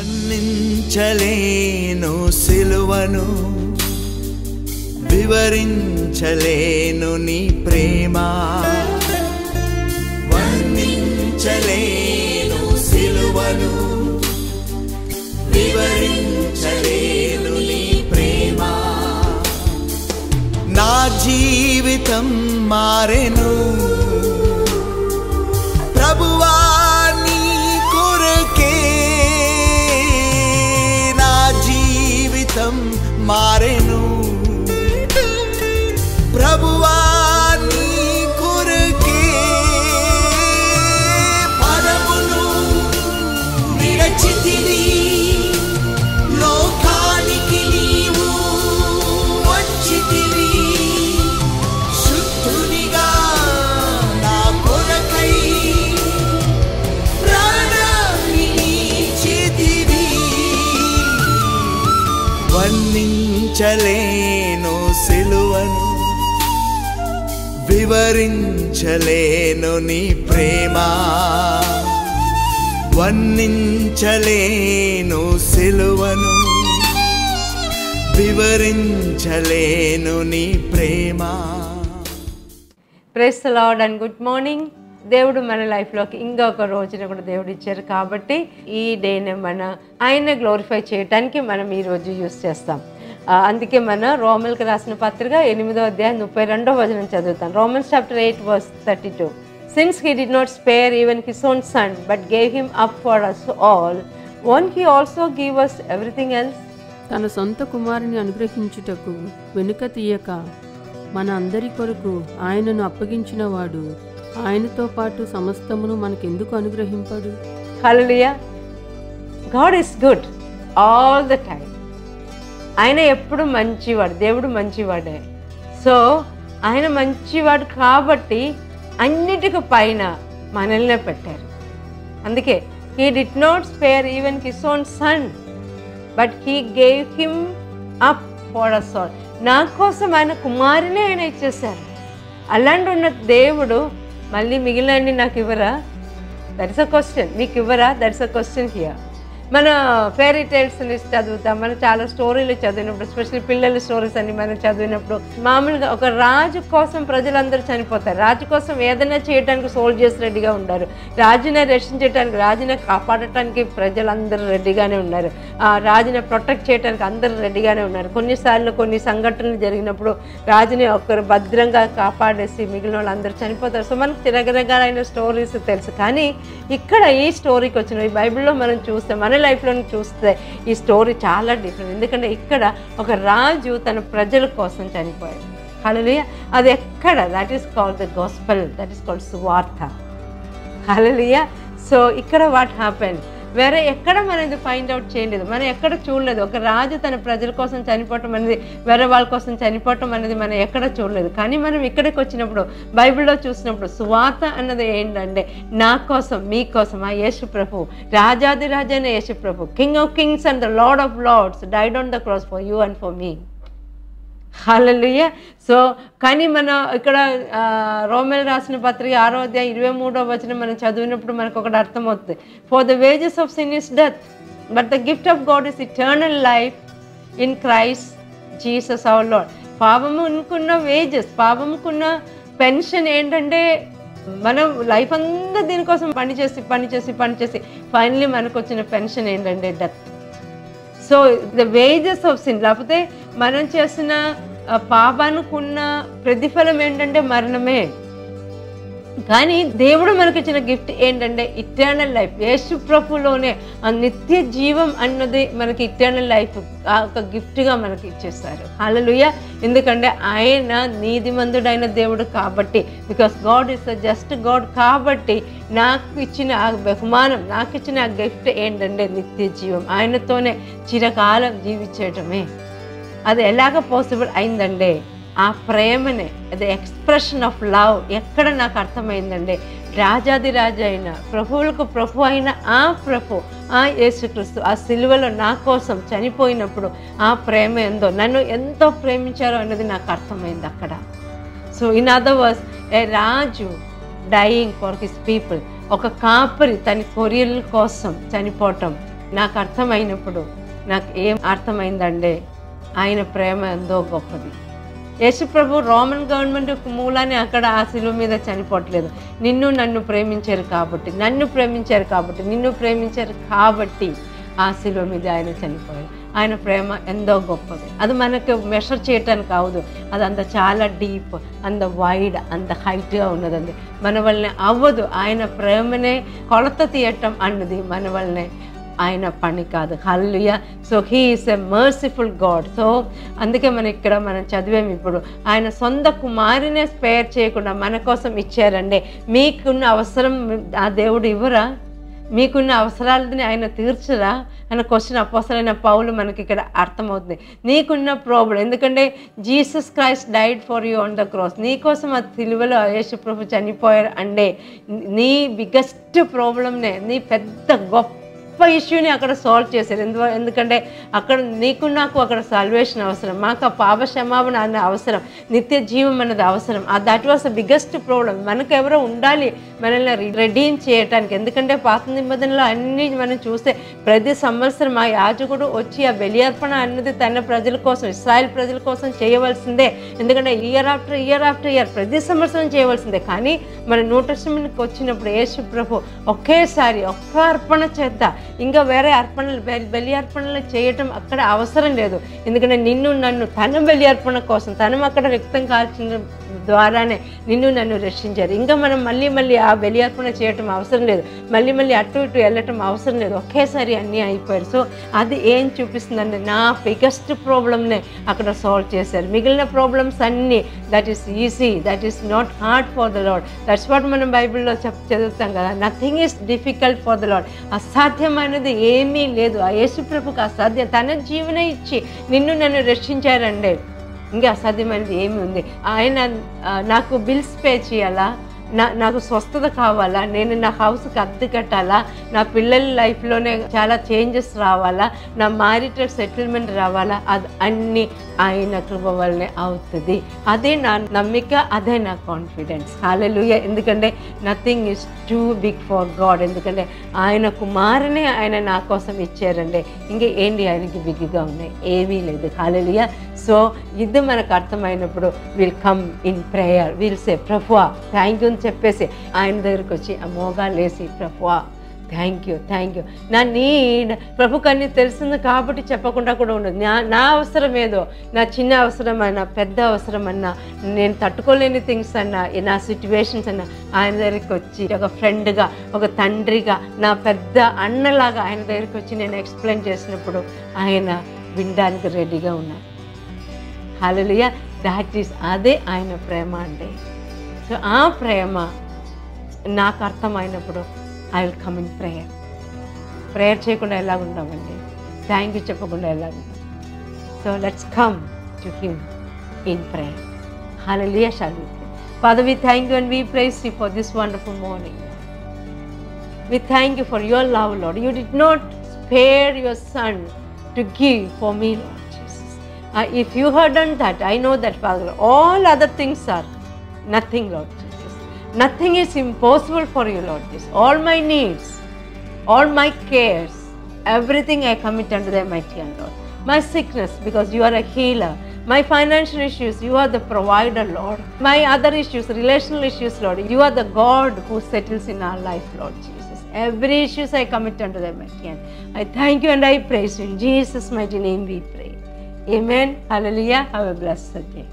వర్ణించలేను సిలువను, వివరించలేను నీ ప్రేమ. వర్ణించలేను సిలువను, వివరించలేను నీ ప్రేమ. నా జీవితం మారెను ప్రభువా నీ కొరకే. నా జీవితం మారెను ప్రభువా నీ కొరకే. పరమును విరచితివి, లోకానికి నీవు వచ్చితివి. శుద్ధునిగా నా కొరకై ప్రాణాన్ని ఇచ్చితివి. వర్ణించలేను సిలువను, వివరించలేను నీ ప్రేమ. వర్ణించలేను సిలువను, వివరించలేను నీ ప్రేమ. Praise the lord and good morning. దేవుడు మన లైఫ్లోకి ఇంకొక రోజున కూడా దేవుడు ఇచ్చారు కాబట్టి ఈ డేని ఆయన గ్లోరిఫై చేయడానికి మనం ఈరోజు యూస్ చేస్తాం. అందుకే మన రోమన్కి రాసిన పత్రిక 8వ అధ్యాయం 32వ వచనం చదువుతాం. Romans chapter 8 verse 32. Since he did not spare even his own son but gave him up for us all, won't he also give us everything else? తన సొంత కుమారుని అనుగ్రహించుటకు వెనుక తీయక మన అందరి కొరకు ఆయనను అప్పగించిన వాడు ఆయనతో పాటు సమస్తమును మనకెందుకు అనుగ్రహింపడు? హల్లెలూయా. God is good all the time. ఆయన ఎప్పుడు మంచివాడు, దేవుడు మంచివాడే. సో ఆయన మంచివాడు కాబట్టి అన్నిటికి పైన మనల్నే పెట్టారు. అందుకే he did not spare even his own son but he gave him up for us all. నా కోసం ఆయన కుమారునే ఆయన ఇచ్చేశారు. అలాంటి ఉన్న దేవుడు మళ్ళీ మిగిలిన నాకు ఇవ్వరా? That is a question. మీకు ఇవ్వరా? That is a question here. మన ఫెయిరీ టేల్స్ని చదువుతాం, మనం చాలా స్టోరీలు చదివినప్పుడు, ఎస్పెషల్లీ పిల్లల స్టోరీస్ అన్ని మనం చదివినప్పుడు, మామూలుగా ఒక రాజు కోసం ప్రజలందరూ చనిపోతారు. రాజు కోసం ఏదైనా చేయడానికి సోల్జర్స్ రెడీగా ఉన్నారు. రాజుని రక్షించడానికి, రాజుని కాపాడటానికి ప్రజలందరూ రెడీగానే ఉన్నారు. రాజుని ప్రొటెక్ట్ చేయడానికి అందరూ రెడీగానే ఉన్నారు. కొన్నిసార్లు కొన్ని సంఘటనలు జరిగినప్పుడు రాజుని ఒకరు భద్రంగా కాపాడేసి మిగిలిన వాళ్ళందరూ చనిపోతారు. సో మనకు రకరకాలైన స్టోరీస్ తెలుసు. కానీ ఇక్కడ ఈ స్టోరీకి వచ్చిన ఈ బైబిల్లో మనం చూస్తే, మన లైఫ్లో చూస్తే ఈ స్టోరీ చాలా డిఫరెంట్. ఎందుకంటే ఇక్కడ ఒక రాజు తన ప్రజల కోసం చనిపోయాడు. హల్లెలూయా. అది ఎక్కడ? That is called the gospel, that is called సువార్త. హల్లెలూయా. సో ఇక్కడ వాట్ హ్యాపెన్, వేరే ఎక్కడ మనం ఇది ఫైండ్ అవుట్ చేయలేదు, మనం ఎక్కడ చూడలేదు. ఒక రాజు తన ప్రజల కోసం చనిపోవటం అనేది, వేరే వాళ్ళ కోసం చనిపోవటం అనేది మనం ఎక్కడ చూడలేదు. కానీ మనం ఇక్కడికి వచ్చినప్పుడు, బైబిల్లో చూసినప్పుడు సువార్త అన్నది ఏంటంటే నా కోసం, మీ కోసం ఆ యేసు ప్రభు, రాజాది రాజైన యేసు ప్రభు, king of kings and the lord of lords died on the cross for you and for me. Hallelujah. So కానీ మనం ఇక్కడ రోమన్ రాసిన పత్రిక 6వ అధ్యాయం 23వ వచనం మనం చదివినప్పుడు మనకు ఒకటి అర్థమవుతుంది. For the wages of sin is death but the gift of God is eternal life in Christ Jesus our Lord. పాపముకున్న వేజెస్, పాపముకున్న పెన్షన్ ఏంటంటే మనం లైఫ్ అంతా దీనికోసం పనిచేసి ఫైనలీ మనకు వచ్చిన పెన్షన్ ఏంటంటే death. So the wages of sin, లేకపోతే మనం చేసిన పాపానుకున్న ప్రతిఫలం ఏంటంటే మరణమే. కానీ దేవుడు మనకిచ్చిన గిఫ్ట్ ఏంటంటే ఇటర్నల్ లైఫ్. యేసు ప్రభులోనే ఆ నిత్య జీవం అన్నది మనకి ఇటర్నల్ లైఫ్ ఒక గిఫ్ట్గా మనకి ఇచ్చేస్తారు. హల్లెలూయా. ఎందుకంటే ఆయన నీతిమంతుడైన దేవుడు కాబట్టి, because God is a just God కాబట్టి నాకు ఇచ్చిన ఆ బహుమానం, నాకు ఇచ్చిన ఆ గిఫ్ట్ ఏంటంటే నిత్య జీవం. ఆయనతోనే చిరకాలం జీవించటమే. అది ఎలాగ పాసిబుల్ అయిందంటే ఆ ప్రేమనే, అది ఎక్స్ప్రెషన్ ఆఫ్ లవ్ ఎక్కడ నాకు అర్థమైందంటే రాజాది రాజు అయిన, ప్రభువులకు ప్రభు అయిన ఆ ప్రభు, ఆ యేసుక్రీస్తు ఆ సిలువలో నా కోసం చనిపోయినప్పుడు ఆ ప్రేమ ఎంతో, నన్ను ఎంతో ప్రేమించారో అన్నది నాకు అర్థమైంది అక్కడ. So in other words, a రాజు డైయింగ్ ఫర్ హిస్ పీపుల్, ఒక కాపరి తన కొరియల కోసం చనిపోవటం నాకు అర్థమైనప్పుడు నాకు ఏం అర్థమైందంటే ఆయన ప్రేమ ఎంతో గొప్పది. యేసు ప్రభు రోమన్ గవర్నమెంట్ మూలాన్ని అక్కడ ఆ శిలువ మీద చనిపోవట్లేదు. నన్ను ప్రేమించారు కాబట్టి ఆ శిలువ మీద ఆయన చనిపోయారు. ఆయన ప్రేమ ఎంతో గొప్పది. అది మనకు మెషర్ చేయటానికి కావదు. అది అంత చాలా డీప్, అంత వైడ్, అంత హైట్గా ఉన్నదండి. మన వల్లనే అవ్వదు. ఆయన ప్రేమనే కొలత తీయటం అన్నది మన వల్లనే ఆయన పని కాదు. Hallelujah. So he is a merciful God. So అందుకే మనం చదివాము ఇప్పుడు, ఆయన సొంత కుమారునే స్పేర్ చేయకుండా మన కోసం ఇచ్చారండి. మీకున్న అవసరం ఆ దేవుడు ఇవ్వరా? మీకున్న అవసరాలని ఆయన తీర్చరా అన్న క్వశ్చన్ అపోస్తలుడైన పౌలు మనకి ఇక్కడ అర్థమవుతుంది. నీకున్న ప్రాబ్లం, ఎందుకంటే Jesus Christ died for you on the cross. నీకోసం ఆ సిలువలో యేసు ప్రభు చనిపోయారు అంటే నీ బిగ్గెస్ట్ ప్రాబ్లమ్నే, నీ పెద్ద గొప్ప ఇష్యూని అక్కడ సాల్వ్ చేశారు. ఎందుకంటే అక్కడ నీకు నాకు అక్కడ సాల్వేషన్ అవసరం, మాకు ఆ పాప క్షమాపణ అనే అవసరం, నిత్య జీవం అన్నది అవసరం. That was the biggest problem. మనకు ఎవరో ఉండాలి మనల్ని రెడీమ్ చేయటానికి. ఎందుకంటే పాత నిబంధనలో అన్నీ మనం చూస్తే ప్రతి సంవత్సరం ఆ యాజకుడు వచ్చి ఆ బలి అర్పణ అన్నది తన ప్రజల కోసం, ఇశ్రాయేల్ ప్రజల కోసం చేయవలసిందే. ఎందుకంటే ఇయర్ ఆఫ్టర్ ఇయర్ ప్రతి సంవత్సరం చేయవలసిందే. కానీ మన న్యూ టెస్టమెంట్కి వచ్చినప్పుడు యేసు ప్రభు ఒకేసారి ఒక్క అర్పణ చేద్దాం, ఇంకా వేరే అర్పణలు బలి అర్పణలు చేయటం అక్కడ అవసరం లేదు. ఎందుకంటే నన్ను తన బలి అర్పణ కోసం తను అక్కడ రక్తం కాల్చిన ద్వారానే నన్ను రక్షించారు. ఇంకా మనం మళ్ళీ ఆ బలి అర్పణ చేయటం అవసరం లేదు, మళ్ళీ అటు ఇటు వెళ్ళటం అవసరం లేదు, ఒకేసారి అన్నీ అయిపోయారు. సో అది ఏం చూపిస్తుందంటే నా బిగ్గెస్ట్ ప్రాబ్లమ్నే అక్కడ సాల్వ్ చేశారు. మిగిలిన ప్రాబ్లమ్స్ అన్నీ that is easy, that is not hard for the lord. That's what మనం బైబిల్లో చదువుతాం కదా, nothing is difficult for the lord. అసాధ్యమైనది ఏమీ లేదు. ఆ యేసు ప్రభుకి అసాధ్యం. తన జీవనే ఇచ్చి నన్ను రక్షించారండి. ఇంకా అసాధ్యమైనది ఏమి ఉంది? ఆయన నాకు బిల్స్ పే చేయాలా, నాకు స్వస్థత కావాలా, నేను నా హౌస్కి అద్దె కట్టాలా, నా పిల్లల లైఫ్లోనే చాలా చేంజెస్ రావాలా, నా మ్యారిటల్ సెటిల్మెంట్ రావాలా, అది అన్నీ ఆయన కృప వల్లనే అవుతుంది. అదే నా నమ్మిక, అదే నా కాన్ఫిడెన్స్. హల్లెలూయా. ఎందుకంటే nothing is too big for God. ఎందుకంటే ఆయన కుమారునే ఆయన నా కోసం ఇచ్చారండి. ఇంకా ఏంటి ఆయనకి బిగ్గా ఉన్నాయి? ఏమీ లేదు. హల్లెలూయా. సో ఇది మనకు అర్థమైనప్పుడు will come in prayer, will say ప్రభువా థ్యాంక్ యూ అని చెప్పేసి ఆయన దగ్గరికి వచ్చి ఆ మోగాలు వేసి ప్రభువా థ్యాంక్ యూ నా నీడ్ ప్రభుకి అన్నీ తెలిసింది కాబట్టి చెప్పకుండా కూడా ఉండదు. నా అవసరం ఏదో, నా చిన్న అవసరమన్నా పెద్ద అవసరమన్నా, నేను తట్టుకోలేని థింగ్స్ అన్నా, నా సిచ్యువేషన్స్ అన్నా ఆయన దగ్గరికి వచ్చి ఒక ఫ్రెండ్గా, ఒక తండ్రిగా, నా పెద్ద అన్నలాగా ఆయన దగ్గరికి వచ్చి నేను ఎక్స్ప్లెయిన్ చేసినప్పుడు ఆయన వినడానికి రెడీగా ఉన్నారు. హల్లెలూయా. దాట్ ఈస్ అదే ఆయన ప్రేమ అంటే. సో ఆ ప్రేమ నాకు అర్థమైనప్పుడు I will come in prayer చేయకుండా ఎలా ఉంటామండి? థ్యాంక్ యూ చెప్పకుండా ఎలా ఉంటాం? So let's come to him in prayer. Hallelujah. Shall we pray? Father, we thank you and we praise you for this wonderful morning. We thank you for your love, Lord. You did not spare your son to give for me, Lord Jesus. If you had done that, I know that, Father, all other things are nothing, Lord Jesus. Nothing is impossible for you, Lord Jesus. All my needs, all my cares, everything I commit unto thy mighty hand, Lord. My sickness, because you are a healer. My financial issues, you are the provider, Lord. My other issues, relational issues, Lord, you are the God who settles in our life, Lord Jesus. Every issue I commit unto thy mighty hand. I thank you and I praise you. In Jesus' mighty name we pray. Amen. Hallelujah. Have a blessed day.